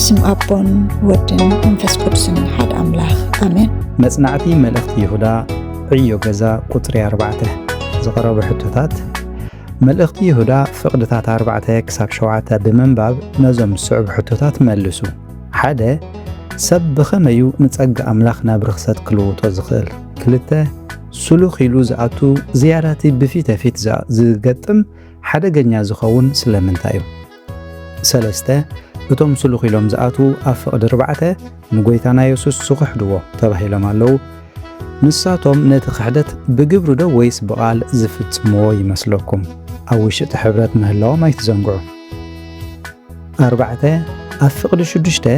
بسم أبون ودن منفس قدسن حد أملاخ آمين. مصنعتي ملأخت يهودا عيو غزا قطري 4 زقرب حتوتات ملأخت يهودا فقدتات 4 كساب 7 بمنباب نزم صعب حتوتات ملسو حدا سب بخميو نصق أملاخنا برخصت كلوتو زخل كلته سلو خيلو زاتو زياراتي بفيت فيت زقطم حدا غنيا زخون سلمنتايو سلسته እቶም ስሉኽ ኢሎም ዝኣቱ ኣብ ፍቕዲ 4 ንጎይታና ኢየሱስ ዝኽሕድዎ ተባሂሎም ኣለዉ ንሳቶም ነቲ ክሕደት ብግብሪ ዶ ወይስ ብቓል ዝፍጽምዎ ይመስለኩም ኣብ ውሽጢ ሕብረት ምህላዎም ኣይትዘንግዑ 4 ኣብ ፍቕዲ 6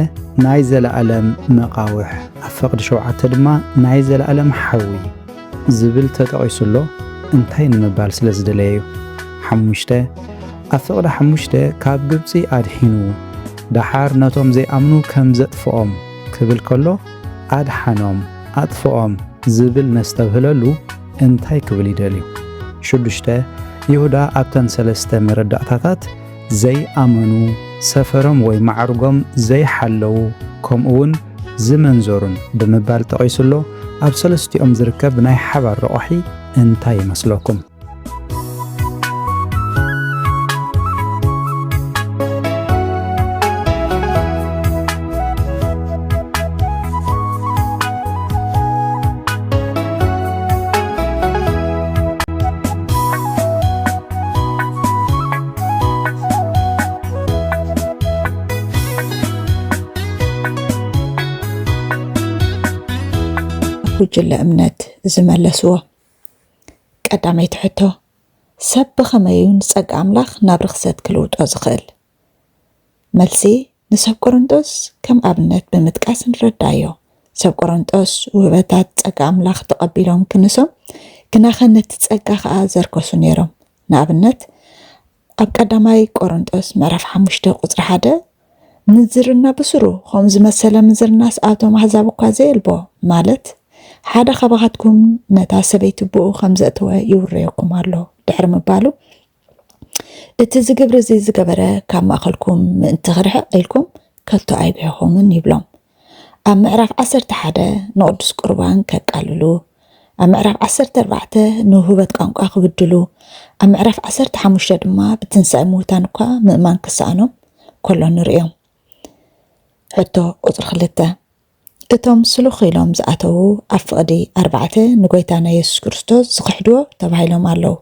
ናይ ዘለኣለም መቃውሕ ኣብ ፍቕዲ 7 ድማ ናይ ዘለኣለም ሓዊ ዝብል ተጠቒሱሎ እንታይ ንምባል ስለ ዝደለየ እዩ 5 ኣብ ፍቕዲ 5 ካብ ግብፂ ኣድሒኑ دحار نتوم زي أمنو كم زطفኦም كبل كله أدحنهم أطفኦም زبل نستبهللو انتاي كبل يدليو شدشته يهودا أبتن سلسته مردأتاتات زي أمنو سفرهم وي معرقهم زي حلو كم اون زمنزورن بمبال تقيسلو أب سلستي زركب ناي حبر رأحي انتاي مسلوكم وجل أمنت زملسوا قدامي تحتو سب بخميون صق أملاخ نابرخصت كلوت أزخل ملسي نسب قرنطوس كم أبنت بمتقاس نردايو سب قرنطوس وبتات صق أملاخ تقبلهم كنسو كناخنت صق خا زركسو نيرم نابنت أب قدامي قرنطوس معرف 5 قطر 1 نزرنا بسرو خمز مسألة مزرناس آتوم حزاب قازي البو مالت حدا خبغتكم نتا سبيت بو خمزتوا يوريكم الله دحر مبالو اتزقبر زي زقبره كما أخلكم من تغرح قيلكم كلتو عيبهم يبلوم أم معرف 11 نقدس قربان كقاللو أم معرف 14 نهوبت قانقا خبدلو أم معرف 15 دما بتنسى موتانكا مؤمن كسانو كله نريهم حتى قطر خلته እቶም ስሉኽ ኢሎም ዝኣተዉ ኣብ ፍቕዲ 4 ንጎይታና ኢየሱስ ክርስቶስ ዝኽሕድዎ ተባሂሎም ኣለዉ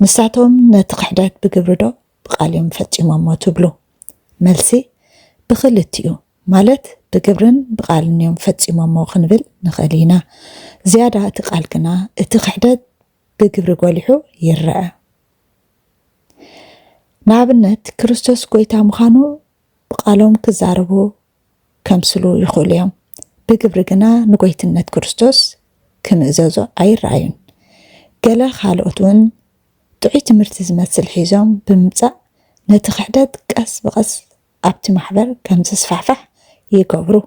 ንሳቶም ነቲ ክሕደት ብግብሪ ዶ ብቓልዮም ፈጺሞሞ ትብሉ መልሲ ብኽልቲኡ ማለት ብግብርን ብቓልን እዮም ፈጺሞሞ ክንብል ንኽእል ኢና ዝያዳ እቲ ቃል ግና እቲ ክሕደት ብግብሪ ጎሊሑ ይርአ ንኣብነት ክርስቶስ ጎይታ ምዃኑ ብቓሎም ክዛረቡ ከምስሉ ይኽእሉ እዮም بجبر جنا نقيتنت كريستوس كمزازو أيرعين جلا خالقتون تعيت مرتز مثل حزام بمتع نتخدد قص بقص أبت محبر كم تسفعفح يقبرو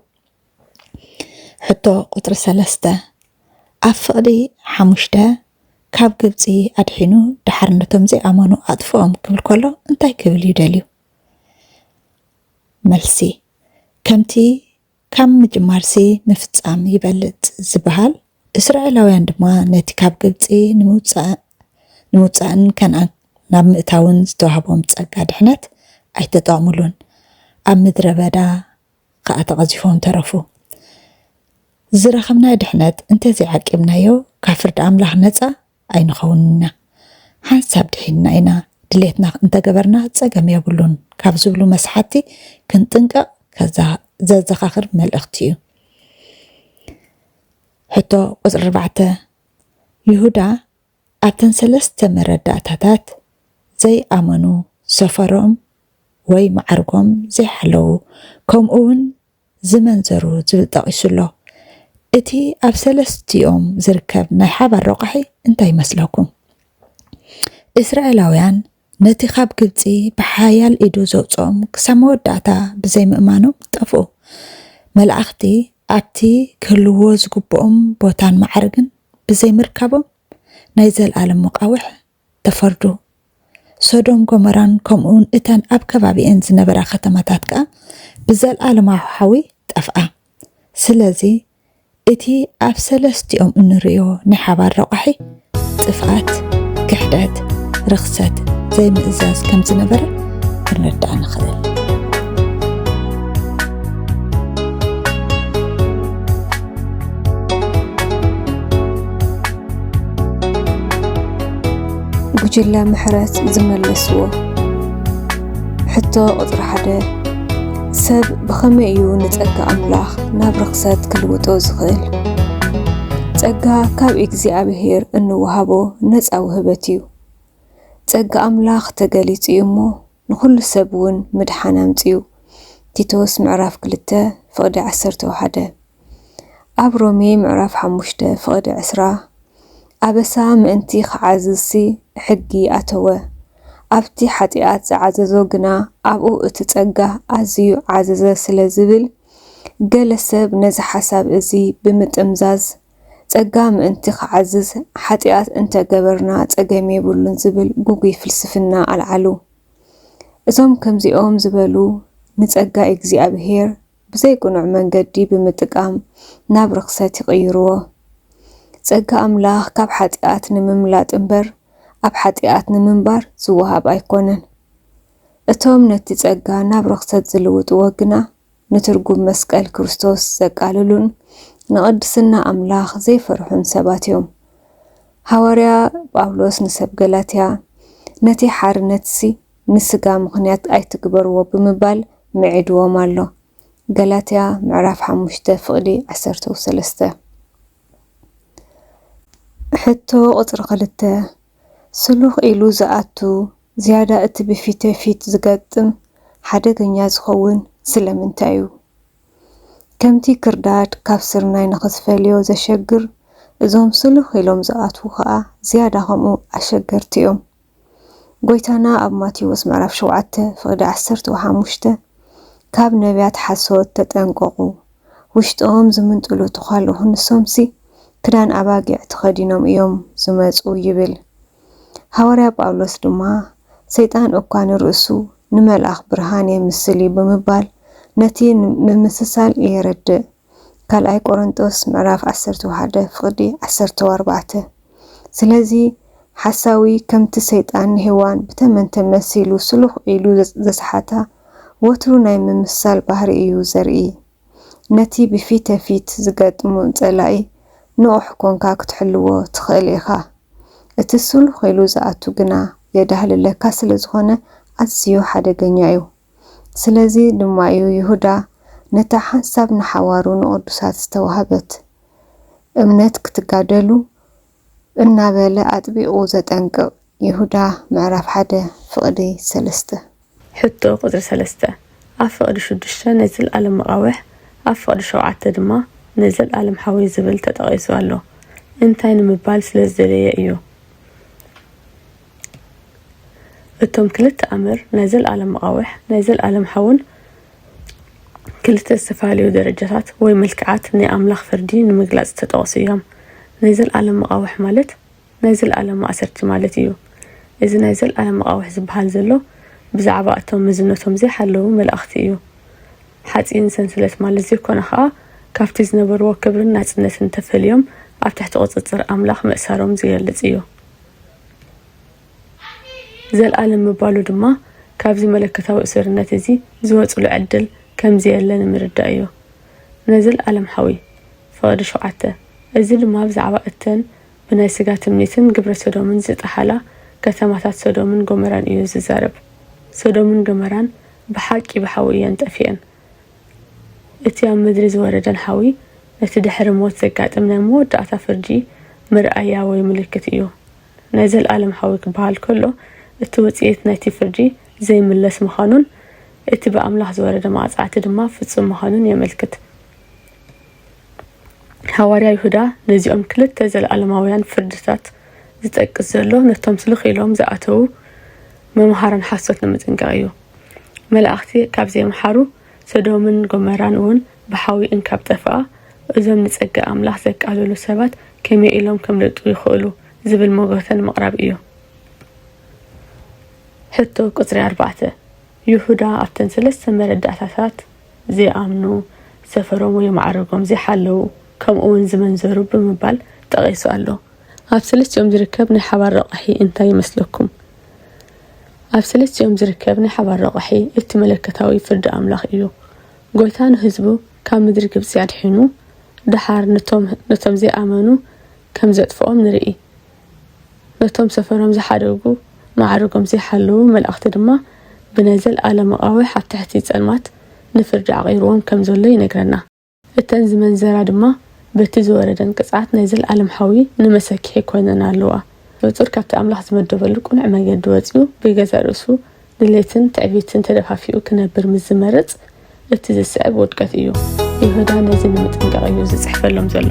حتى قطر 3 أفقدي 5 كاب قبطي أدحينو دحرنتهم زي أمانو أطفهم كبل كله انتاي كبل يداليو ملسي كمتي كم مجمارسي مفتام يبلد زبهال إسرائيلاويان دما نتي كاب قبطي نموتسان كان ناب مئتاون زتوهبهم تساقا دحنت أي تطعملون أم مدربادا قاعت غزيفهم ترفو زرخمنا دحنت انت زي عاقبنا يو كافر دعملاح نتا أي نخوننا حانساب دحيننا إنا دليتنا انت قبرنا تساقام يابلون كابزولو مسحاتي كنتنقا كذا زخاخر ملأختيو حتى قصر 4 يهودا أبتن 3 مرداتات زي أمنو سفرهم وي معرقهم زي حلو كم اون زمن زرو زبطاقسلو اتي أب 3 يوم زركب نايحاب الرقحي انتاي مسلوكم إسرائيلاويان نتي خاب قبطي بحايال إيدو زوصهم كسامو داتا بزي مؤمانو طفو ملأختي أبتي كلوو زقبهم بوتان معرقن بزي مركبهم نايزل عالم مقاوح تفردو ሶዶም ጎሞራን ከምኡን እተን ኣብ ከባቢአን ዝነበራ ከተማታት ከዓ ብዘለኣለማዊ ሓዊ ጠፍኣ። ስለዚ እቲ ኣብ ሰለስቲኦም እንሪኦ ናይ ሓባር ረቑሒ ጥፍኣት፣ ክሕደት፣ ርኽሰት ዘይምእዛዝ ከም ዝነበረ ክንርዳእ ንኽእል። ጉጅለ ምሕረት ዝመለስዎ ሕቶ ቁጥሪ 1 ሰብ ብኸመይ እዩ ንጸጋ ኣምላኽ ናብ ርኽሰት ክልውጦ ዝኽእል? ጸጋ ካብ እግዚኣብሔር እንወሃቦ ነፃ ውህበት እዩ። ጸጋ ኣምላኽ ተገሊጹ እዩ እሞ ንኹሉ ሰብ እውን ምድሓን ኣምፂኡ። ቲቶስ ምዕራፍ 2 ፍቕዲ 11 ኣብ ሮሜ ምዕራፍ 5 ፍቕዲ 20 ኣበሳ ምእንቲ ክዓዝሲ ሕጊ ኣተወ ኣብቲ ሓጢኣት ዝዓዘዞ ግና ኣብኡ እቲ ጸጋ ኣዝዩ ዓዘዘ ስለ ዝብል ገለ ሰብ ነዚ ሓሳብ እዚ ብምጥምዛዝ ጸጋ ምእንቲ ክዓዝዝ ሓጢኣት እንተገበርና ጸገም የብሉን ዝብል ጉጉይ ፍልስፍና ኣልዓሉ። እዞም ከምዚኦም ዝበሉ ንጸጋ እግዚኣብሔር ብዘይቁኑዕ መንገዲ ብምጥቃም ናብ ርኽሰት ይቕይርዎ። ጸጋ ኣምላኽ ካብ ሓጢኣት ንምምላጥ እምበር ኣብ ሓጢኣት ንምንባር ዝወሃብ ኣይኮነን። እቶም ነቲ ጸጋ ናብ ርኽሰት ዝልውጥዎ ግና ንትርጉም መስቀል ክርስቶስ ዘቃልሉን ንቅድስና ኣምላኽ ዘይፈርሑን ሰባት እዮም። ሐዋርያ ጳውሎስ ንሰብ ገላትያ ነቲ ሓርነትሲ ንስጋ ምኽንያት ኣይትግበርዎ ብምባል ምዒድዎም ኣሎ። ገላትያ ምዕራፍ 5 ፍቕዲ 13 ሕቶ ቁጥሪ 2 ስሉኽ ኢሉ ዝኣቱ ዝያዳ እቲ ብፊት ፊት ዝገጥም ሓደገኛ ዝኸውን ስለምንታይ እዩ? ከምቲ ክርዳድ ካብ ስርናይ ንኽትፈልዮ ዘሸግር እዞም ስሉኽ ኢሎም ዝኣትዉ ከዓ ዝያዳ ከምኡ ኣሸገርቲ እዮም። ጎይታና ኣብ ማቴዎስ ምዕራፍ 7 ፍቕዲ 15 ካብ ነቢያት ሓሶት ተጠንቀቑ፣ ውሽጦም ዝምንጥሉ ተኻልኡ ንሶምሲ ክዳን ኣባጊዕ ተኸዲኖም እዮም ዝመፁ ይብል። ሐዋርያ ጳውሎስ ድማ ሰይጣን እኳ ንርእሱ ንመልኣኽ ብርሃን የምስል ብምባል ነቲ ምምስሳል የረድእ። ካልኣይ ቆሮንጦስ ምዕራፍ 11 ፍቕዲ 14 ስለዚ ሓሳዊ ከምቲ ሰይጣን ንሄዋን ብተመን ተመሲሉ ስሉኽ ኢሉ ዘስሓታ ወትሩ ናይ ምምሳል ባህሪ እዩ ዘርኢ። ነቲ ብፊት ፊት ዝገጥሙ ጸላኢ ንቑሕ ኮንካ ክትሕልዎ ትኽእል ኢኻ። እቲ ስሉኽ ኢሉ ዝኣቱ ግና የዳህልለካ ስለ ዝኾነ ኣዝዩ ሓደገኛ እዩ። ስለዚ ድማ እዩ ይሁዳ ነታ ሓንሳብ ንሓዋሩ ንቅዱሳት ዝተዋህበት እምነት ክትጋደሉ እናበለ ኣጥቢቑ ዘጠንቅቕ። ይሁዳ ምዕራፍ 1 ፍቕዲ 3 ሕቶ ቁጥሪ 3 ኣብ ፍቕዲ 6 ንዘለኣለም መቃውሕ ኣብ ፍቕዲ 7 ድማ ንዘለኣለም ሓዊ ዝብል ተጠቒሱ ኣሎ። እንታይ ንምባል ስለ ዝደለየ እዩ? እቶም ክልተ ኣምር ንዘለኣለም መቃውሕ ንዘለኣለም ሓውን ክልተ ዝተፈላለዩ ደረጃታት ወይ መልክዓት ናይ ኣምላኽ ፍርዲ ንምግላጽ ተጠቕሱ እዮም። ንዘለኣለም መቃውሕ ማለት ንዘለኣለም ማእሰርቲ ማለት እዩ። እዚ ንዘለኣለም መቃውሕ ዝበሃል ዘሎ ብዛዕባ እቶም ምዝነቶም ዘይሓለዉ መላእኽቲ እዩ። ሓፂን ሰንሰለት ማለት ዘይኮነ ከዓ ካብቲ ዝነበርዎ ክብርን ናጽነትን ተፈልዮም ኣብ ትሕቲ ቁጽጽር ኣምላኽ ምእሳሮም ዝገልጽ እዩ። ዘለኣለም ምባሉ ድማ ካብዚ መለከታዊ እስርነት እዚ ዝወጽሉ ዕድል ከምዚ የለን ምርዳእ እዩ። ንዘለኣለም ሓዊ ፍቕዲ 7 እዚ ድማ ብዛዕባ እተን ብናይ ስጋ ትምኒትን ግብረ ሰዶምን ዝጠሓላ ከተማታት ሶዶምን ጎመራን እዩ ዝዛረብ። ሶዶምን ጎመራን ብሓቂ ብሓዊ እየን ጠፊአን። እቲ ኣብ ምድሪ ዝወረደን ሓዊ ነቲ ድሕሪ ሞት ዘጋጥም ናይ መወዳእታ ፍርዲ ምርኣያ ወይ ምልክት እዩ። ንዘለኣለም ሓዊ ክበሃል ከሎ እቲ ውፅኢት ናይቲ ፍርዲ ዘይምለስ ምዃኑን እቲ ብኣምላኽ ዝወረደ ማዕጻዕቲ ድማ ፍጹም ምዃኑን የመልክት። ሐዋርያ ይሁዳ ነዚኦም ክልተ ዘለኣለማውያን ፍርድታት ዝጠቅስ ዘሎ ነቶም ስሉኽ ኢሎም ዝኣተዉ መምሃራን ሓሶት ንምጥንቃቕ እዩ። መላእኽቲ ካብ ዘይመሓሩ ሶዶምን ጎመራን እውን ብሓዊ እንካብ ጠፍኣ እዞም ንጸጋ ኣምላኽ ዘቃልሉ ሰባት ከመይ ኢሎም ከምልጡ ይኽእሉ ዝብል ሞገተን ምቕራብ እዩ። ሕቶ ቁጽሪ 4 ይሁዳ ኣብተን 3 መረዳእታታት ዘይኣምኑ ሰፈሮም ወይ ማዕረጎም ዘይሓለው ከምኡውን ዝመንዘሩ ብምባል ጠቒሱ ኣሎ። ኣብ ሰለስቲኦም ዝርከብ ናይ ሓባር ረቕሒ እንታይ ይመስለኩም? ኣብ ሰለስቲኦም ዝርከብ ናይ ሓባር ረቕሒ እቲ መለከታዊ ፍርዲ ኣምላኽ እዩ። ጎይታ ንህዝቡ ካብ ምድሪ ግብፂ ኣድሒኑ ድሓር ነቶም ዘይኣመኑ ከም ዘጥፍኦም ንርኢ። ነቶም ሰፈሮም ዝሓደጉ ማዕረጎም ዘይሓለው መላእኽቲ ድማ ብነዘል ዓለም መቃውሕ ኣብ ትሕቲ ጸልማት ንፍርዲ ዓቂርዎም ከም ዘሎ ይነግረና። እተን ዝመንዘራ ድማ በቲ ዝወረደን ቅጽዓት ናይ ዘለዓለም ሓዊ ንመሰኪሕ ኮይነን ኣለዋ። ፍጡር ካብቲ ኣምላኽ ዝመደበሉ ቁኑዕ መንገዲ ወፂኡ ብገዛ ርእሱ ድሌትን ትዕቢትን ተደፋፊኡ ክነብር ምስ ዝመርጽ እቲ ዝስዕብ ውድቀት እዩ። ይሁዳ ነዚ ንምጥንቃቕ እዩ ዝጽሕፈሎም ዘሎ።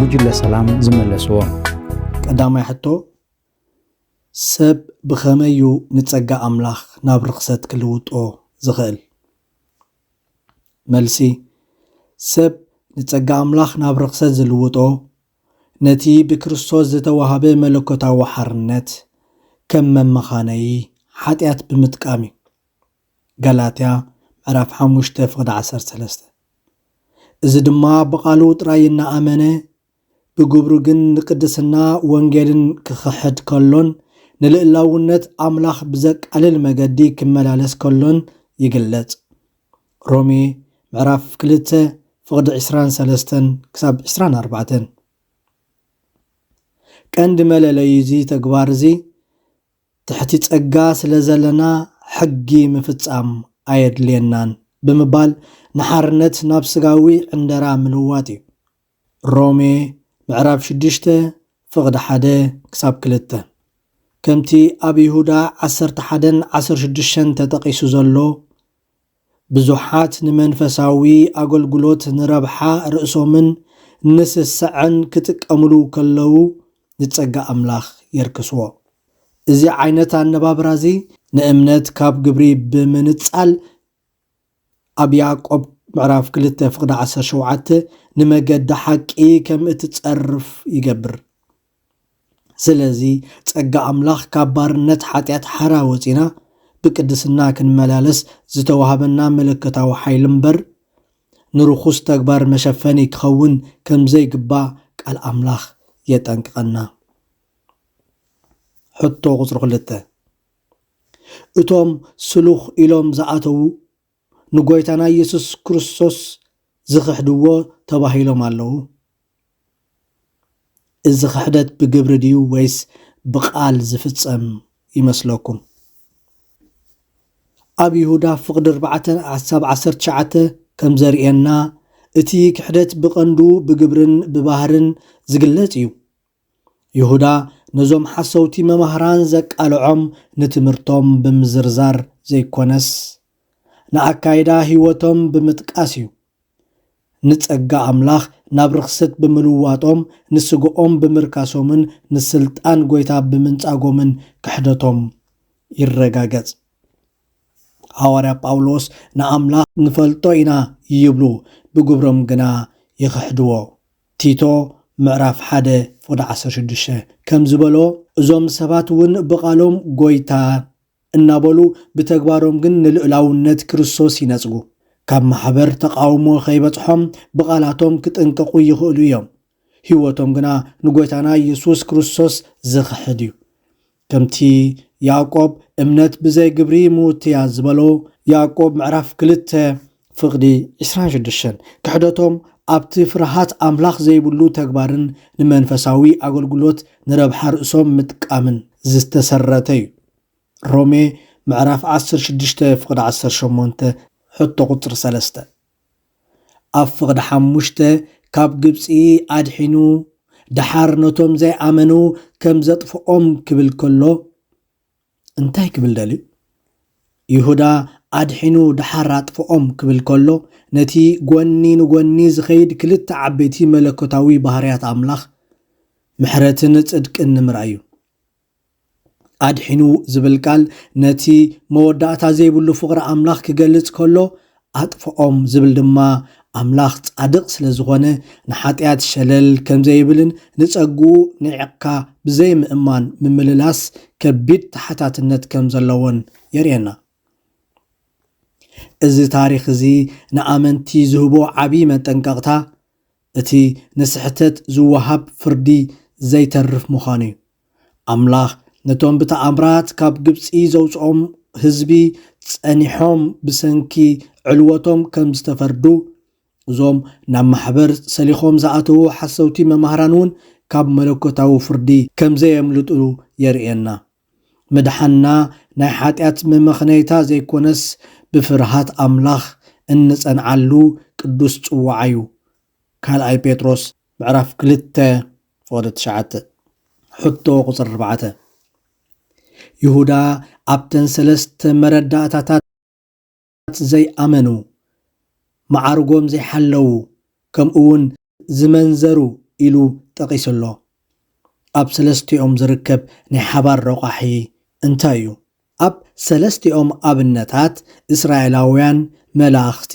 ጉጅለ ሰላም ዝመለስዎ ቀዳማይ ሕቶ ሰብ ብኸመዩ ንጸጋ ኣምላኽ ናብ ርክሰት ክልውጦ ዝኽእል? መልሲ ሰብ ንጸጋ ኣምላኽ ናብ ርክሰት ዝልውጦ ነቲ ብክርስቶስ ዝተዋሃበ መለኮታዊ ሓርነት ከም መመኻነይ ሓጢኣት ብምጥቃም እዩ። ገላትያ ምዕራፍ 5:13 እዚ ድማ ብቓሉ ጥራይ እናኣመነ ብግብሩ ግን ንቅድስና ወንጌልን ክኽሕድ ከሎን ንልዕላውነት ኣምላኽ ብዘቃልል መገዲ ክመላለስ ከሎን ይግለጽ። ሮሜ ምዕራፍ 2:23-24 ቀንዲ መለለይ እዚ ተግባር እዚ ትሕቲ ጸጋ ስለ ዘለና ሕጊ ምፍጻም ኣየድልየናን ብምባል ንሓርነት ናብ ስጋዊ ዕንደራ ምልዋጥ እዩ። ሮሜ ምዕራፍ 6:1-2 ከምቲ ኣብ ይሁዳ 11:16 ተጠቒሱ ዘሎ ብዙሓት ንመንፈሳዊ ኣገልግሎት ንረብሓ ርእሶምን ንስስዕን ክጥቀምሉ ከለዉ ንጸጋ ኣምላኽ የርክስዎ። እዚ ዓይነት ኣነባብራ እዚ ንእምነት ካብ ግብሪ ብምንጻል ኣብ ያዕቆብ ምዕራፍ 2:17 ንመገዲ ሓቂ ከም እትጸርፍ ይገብር። ስለዚ ጸጋ ኣምላኽ ካብ ባርነት ሓጢኣት ሓራ ወፂና ብቅድስና ክንመላለስ ዝተዋሃበና መለከታዊ ሓይሊ እምበር ንርኩስ ተግባር መሸፈኒ ክኸውን ከም ዘይግባእ ቃል ኣምላኽ የጠንቅቐና። ሕቶ ቁጽሪ 2 እቶም ስሉኽ ኢሎም ዝኣተዉ ንጎይታና ኢየሱስ ክርስቶስ ዝኽሕድዎ ተባሂሎም ኣለዉ። እዚ ክሕደት ብግብሪ ድዩ ወይስ ብቓል ዝፍጸም ይመስለኩም? ኣብ ይሁዳ ፍቕዲ 4:19 ከም ዘርእየና እቲ ክሕደት ብቐንዱ ብግብርን ብባህርን ዝግለጽ እዩ። ይሁዳ ነዞም ሓሰውቲ መማህራን ዘቃልዖም ንትምህርቶም ብምዝርዛር ዘይኮነስ ንኣካይዳ ህይወቶም ብምጥቃስ እዩ። ንጸጋ ኣምላኽ ናብ ርክሰት ብምልዋጦም ንስግኦም ብምርካሶምን ንስልጣን ጎይታ ብምንጻጎምን ክሕደቶም ይረጋገጽ። ሐዋርያ ጳውሎስ ንኣምላኽ ንፈልጦ ኢና ይብሉ ብግብሮም ግና ይኽሕድዎ። ቲቶ ምዕራፍ 1:16 ከም ዝበሎ እዞም ሰባት እውን ብቓሎም ጎይታ እናበሉ ብተግባሮም ግን ንልዕላውነት ክርስቶስ ይነጽጉ። ካብ ማሕበር ተቃውሞ ከይበጽሖም ብቓላቶም ክጥንቀቑ ይኽእሉ እዮም። ህይወቶም ግና ንጎይታና ኢየሱስ ክርስቶስ ዝኽሕድ እዩ። ከምቲ ያዕቆብ እምነት ብዘይ ግብሪ ምውትያ ዝበሎ ያዕቆብ ምዕራፍ 2:26 ክሕደቶም ኣብቲ ፍርሃት ኣምላኽ ዘይብሉ ተግባርን ንመንፈሳዊ ኣገልግሎት ንረብሓ ርእሶም ምጥቃምን ዝተሰረተ እዩ። ሮሜ ምዕራፍ 16:18 ሕቶ ቁጽሪ 3 ኣብ ፍቕዲ 5 ካብ ግብፂ ኣድሒኑ ድሓር ነቶም ዘይኣመኑ ከም ዘጥፍኦም ክብል ከሎ እንታይ ክብል ደልዩ? ይሁዳ ኣድሒኑ ድሓር ኣጥፍኦም ክብል ከሎ ነቲ ጎኒ ንጎኒ ዝኸይድ ክልተ ዓበይቲ መለኮታዊ ባህርያት ኣምላኽ ምሕረትን ጽድቅን ንምርኣዩ። ኣድሒኑ ዝብል ቃል ነቲ መወዳእታ ዘይብሉ ፍቕሪ ኣምላኽ ክገልጽ ከሎ ኣጥፍኦም ዝብል ድማ ኣምላኽ ጻድቕ ስለ ዝኾነ ንሓጢኣት ሸለል ከም ዘይብልን ንጸጉኡ ንዕቕካ ብዘይ ምእማን ምምልላስ ከቢድ ተሓታትነት ከም ዘለዎን የርየና። እዚ ታሪኽ እዚ ንኣመንቲ ዝህቦ ዓብይ መጠንቀቕታ እቲ ንስሕተት ዝወሃብ ፍርዲ ዘይተርፍ ምዃኑ እዩ። ኣምላኽ ነቶም ብተኣምራት ካብ ግብፂ ዘውፅኦም ህዝቢ ጸኒሖም ብሰንኪ ዕልወቶም ከም ዝተፈርዱ እዞም ናብ ማሕበር ሰሊኾም ዝኣተዉ ሓሰውቲ መምህራን እውን ካብ መለኮታዊ ፍርዲ ከም ዘየምልጡ የርየና። መድሓንና ናይ ሓጢኣት መመኽነይታ ዘይኮነስ ብፍርሃት ኣምላኽ እንጸንዓሉ ቅዱስ ጽዋዕ እዩ። ካልኣይ ጴጥሮስ ምዕራፍ 2:9 ሕቶ ቁፅሪ 4 ይሁዳ ኣብተን 3 መረዳእታታት ዘይኣመኑ መዓርጎም ዘይሓለዉ ከምኡውን ዝመንዘሩ ኢሉ ጠቒሱሎ። ኣብ 3ኦም ዝርከብ ናይ ሓባር ረቋሒ እንታይ እዩ? ኣብ 3ኦም ኣብነታት እስራኤላውያን መላእኽቲ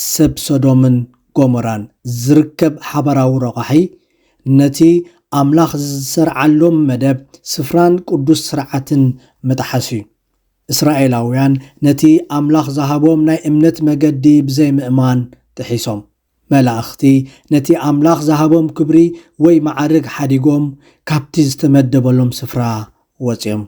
ሰብ ሶዶምን ጎሞራን ዝርከብ ሓባራዊ ረቋሒ ነቲ ኣምላኽ ዝሰርዓሎም መደብ ስፍራን ቅዱስ ስርዓትን መጥሓሲ እዩ። እስራኤላውያን ነቲ ኣምላኽ ዝሃቦም ናይ እምነት መገዲ ብዘይ ምእማን ጥሒሶም፣ መላእኽቲ ነቲ ኣምላኽ ዝሃቦም ክብሪ ወይ ማዕርግ ሓዲጎም ካብቲ ዝተመደበሎም ስፍራ ወፂኦም።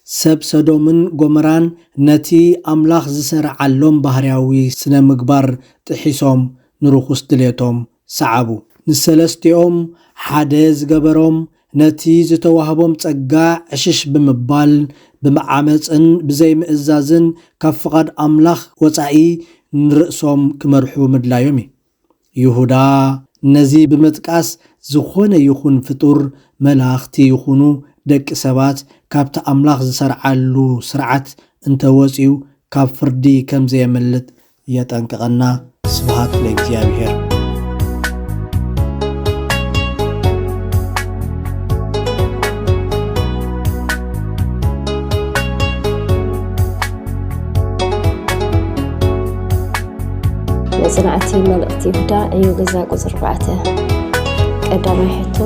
ሰብ ሶዶምን ጎሞራን ነቲ ኣምላኽ ዝሰርዓሎም ባህርያዊ ስነ ምግባር ጥሒሶም ንርኩስ ድሌቶም ሰዓቡ። ንሰለስቲኦም ሓደ ዝገበሮም ነቲ ዝተዋህቦም ጸጋ ዕሽሽ ብምባል ብመዓመፅን ብዘይ ምእዛዝን ካብ ፍቓድ ኣምላኽ ወፃኢ ንርእሶም ክመርሑ ምድላዮም እዩ። ይሁዳ ነዚ ብምጥቃስ ዝኾነ ይኹን ፍጡር መላእኽቲ ይኹኑ ደቂ ሰባት ካብቲ ኣምላኽ ዝሰርዓሉ ስርዓት እንተወፂኡ ካብ ፍርዲ ከም ዘየመልጥ የጠንቅቐና። ስብሃት ለእግዚአብሔር። መጽናዕቲ መልእኽቲ ይሁዳ እዩ ገዛ ቁፅሪ 4 ቀዳማይ ሕቶ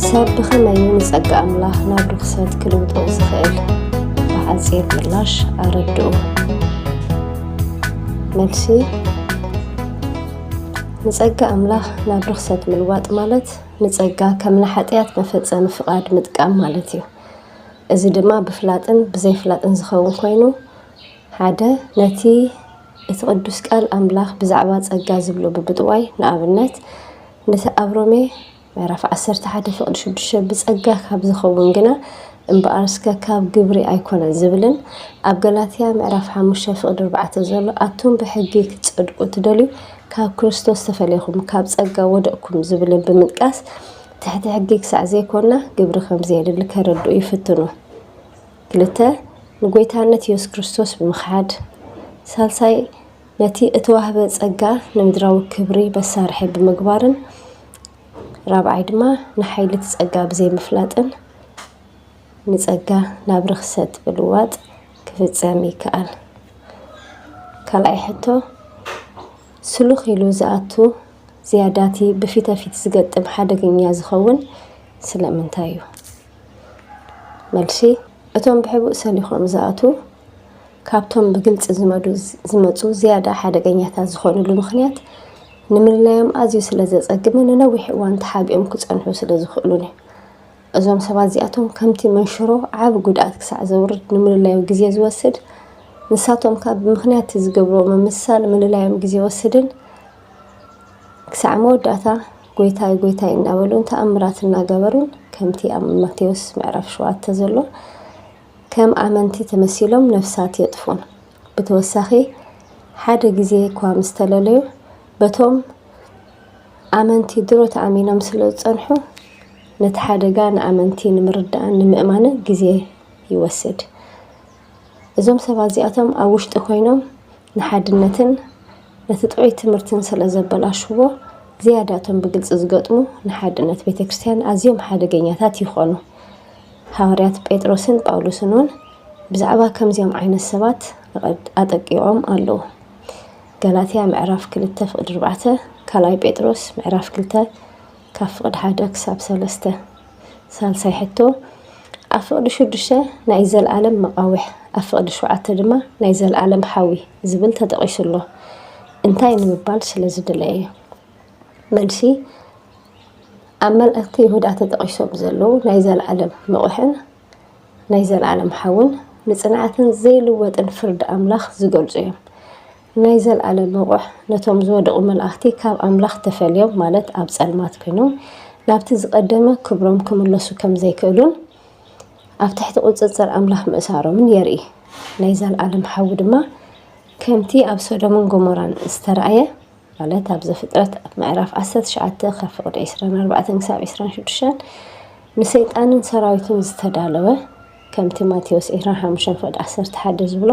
ሰብ ብኸመይ ንጸጋ ኣምላኽ ናብ ርክሰት ክልውጦ ዝኽእል? ብሓፂር ምላሽ ኣረድኡ። መልሲ ንጸጋ ኣምላኽ ናብ ርክሰት ምልዋጥ ማለት ንጸጋ ከም ንሓጢኣት መፈጸሚ ፍቓድ ምጥቃም ማለት እዩ። እዚ ድማ ብፍላጥን ብዘይፍላጥን ዝኸውን ኮይኑ ሓደ ነቲ እቲ ቅዱስ ቃል ኣምላኽ ብዛዕባ ጸጋ ዝብሎ ብብጥዋይ ንኣብነት ነቲ ኣብ ሮሜ ምዕራፍ 11:6 ብጸጋ ካብ ዝኸውን ግና እምበኣርስከ ካብ ግብሪ ኣይኮነን ዝብልን ኣብ ገላትያ ምዕራፍ 5:4 ዘሎ ኣቱም ብሕጊ ክትጸድቁ ትደልዩ ካብ ክርስቶስ ተፈለይኹም ካብ ጸጋ ወደቅኩም ዝብልን ብምጥቃስ ትሕቲ ሕጊ ክሳዕ ዘይኮና ግብሪ ከም ዘየድሊ ከረድኡ ይፍትኑ። 2 ንጎይታነት ኢየሱስ ክርስቶስ ብምኽሓድ። ሳልሳይ ነቲ እተዋህበ ጸጋ ንምድራዊ ክብሪ በሳርሒ ብምግባርን። ራብዓይ ድማ ንሓይሊ ጸጋ ብዘይ ምፍላጥን ንጸጋ ናብ ርክሰት ብልዋጥ ክፍጸም ይከኣል። ካልኣይ ሕቶ ስሉኽ ኢሉ ዝኣቱ ዝያዳቲ ብፊተፊት ዝገጥም ሓደገኛ ዝኸውን ስለምንታይ እዩ? መልሲ እቶም ብሕቡእ ሰሊኾም ዝኣቱ ካብቶም ብግልጽ ዝመፁ ዝያዳ ሓደገኛታት ዝኾኑሉ ምኽንያት ንምልላዮም ኣዝዩ ስለ ዘጸግምን ንነዊሕ እዋን ተሓቢኦም ክጸንሑ ስለ ዝኽእሉን እዩ። እዞም ሰባት እዚኣቶም ከምቲ መንሽሮ ዓብ ጉድኣት ክሳዕ ዘውርድ ንምልላዮም ግዜ ዝወስድ ንሳቶም ካብ ብምኽንያት ዝገብሮ ምምሳል ምልላዮም ግዜ ወስድን ክሳዕ መወዳእታ ጎይታይ ጎይታይ እናበሉን ተኣምራት እናገበሩን ከምቲ ኣብ ማቴዎስ ምዕራፍ 7 ዘሎ ከም ኣመንቲ ተመሲሎም ነፍሳት የጥፉን። ብተወሳኺ ሓደ ግዜ እኳ ምስ ተለለዩ በቶም ኣመንቲ ድሮ ተኣሚኖም ስለ ዝጸንሑ ነቲ ሓደጋ ንኣመንቲ ንምርዳእን ንምእማንን ግዜ ይወስድ። እዞም ሰባት እዚኣቶም ኣብ ውሽጢ ኮይኖም ንሓድነትን ነቲ ጥዑይ ትምህርትን ስለ ዘበላሽዎ ዝያዳቶም ብግልጽ ዝገጥሙ ንሓድነት ቤተክርስትያን ኣዝዮም ሓደገኛታት ይኾኑ። ሐዋርያት ጴጥሮስን ጳውሎስን እውን ብዛዕባ ከምዚኦም ዓይነት ሰባት ኣጠቂዖም ኣለዉ። ገላትያ ምዕራፍ 2 ፍቅድ 4 ካልኣይ ጴጥሮስ ምዕራፍ 2 ካብ ፍቅድ 1 ክሳብ 3 ሳልሳይ ሕቶ ኣብ ፍቅዲ 6 ናይ ዘለዓለም መቃውሕ ኣብ ፍቅዲ 7 ድማ ናይ ዘለዓለም ሓዊ ዝብል ተጠቂሱሎ እንታይ ንምባል ስለ ዝደለየ መልሲ ኣብ መልእክቲ ይሁዳ ተጠቂሶም ዘለው ናይ ዘለዓለም መቁሕን ናይ ዘለዓለም ሓውን ንጽንዓትን ዘይልወጥን ፍርዲ ኣምላኽ ዝገልጹ እዮም ናይ ዘለዓለም መቁሕ ነቶም ዝወደቁ መላእክቲ ካብ ኣምላኽ ተፈልዮም ማለት ኣብ ጸልማት ኮይኖም ናብቲ ዝቀደመ ክብሮም ክምለሱ ከም ዘይክእሉን ኣብ ትሕቲ ቁጽጽር ኣምላኽ ምእሳሮምን የርኢ ናይ ዘለዓለም ሓዊ ድማ ከምቲ ኣብ ሶዶምን ጎሞራን ዝተረኣየ ማለት ኣብ ዘፍጥረት ምዕራፍ 19 ካብ ፍቅዲ 24 ክሳብ 26 ንሰይጣንን ሰራዊቱን ዝተዳለወ ከምቲ ማቴዎስ 25:11 ዝብሎ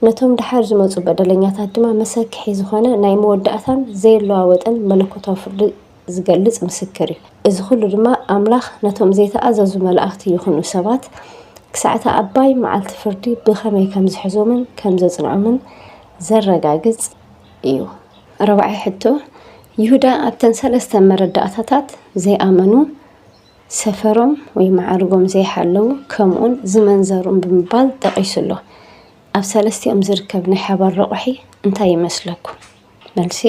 ነቶም ድሓር ዝመጹ በደለኛታት ድማ መሰክሒ ዝኾነ ናይ መወዳእታን ዘይለዋወጥን መለኮታዊ ፍርዲ ዝገልጽ ምስክር እዩ እዚ ኩሉ ድማ ኣምላኽ ነቶም ዘይተኣዘዙ መላእክቲ ይኹኑ ሰባት ክሳዕታ ኣባይ መዓልቲ ፍርዲ ብኸመይ ከም ዝሕዞምን ከም ዘጽንዖምን ዘረጋግጽ እዩ ረባዒ ሕቶ ይሁዳ ኣብተን ሰለስተ መረዳእታታት ዘይኣመኑ ሰፈሮም ወይ ማዕርጎም ዘይሓለው ከምኡን ዝመንዘሩን ብምባል ጠቂሱሎ ኣብ ሰለስቲኦም ዝርከብ ናይ ሓባር ረቑሒ እንታይ ይመስለኩም መልሲ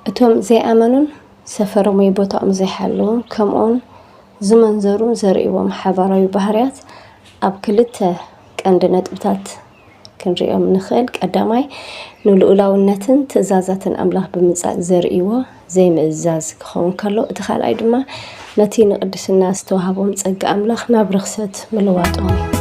እቶም ዘይኣመኑን ሰፈሮም ወይ ቦታኦም ዘይሓለው ከምኡን ዝመንዘሩን ዘርእዎም ሓባራዊ ባህርያት ኣብ ክልተ ቀንዲ ነጥብታት ክንሪኦም ንኽእል ቀዳማይ ንልኡላውነትን ትእዛዛትን ኣምላኽ ብምጻእ ዘርእይዎ ዘይምእዛዝ ክኸውን ከሎ እቲ ካልኣይ ድማ ነቲ ንቅድስና ዝተዋሃቦም ጸጋ ኣምላኽ ናብ ርክሰት ምልዋጦም እዩ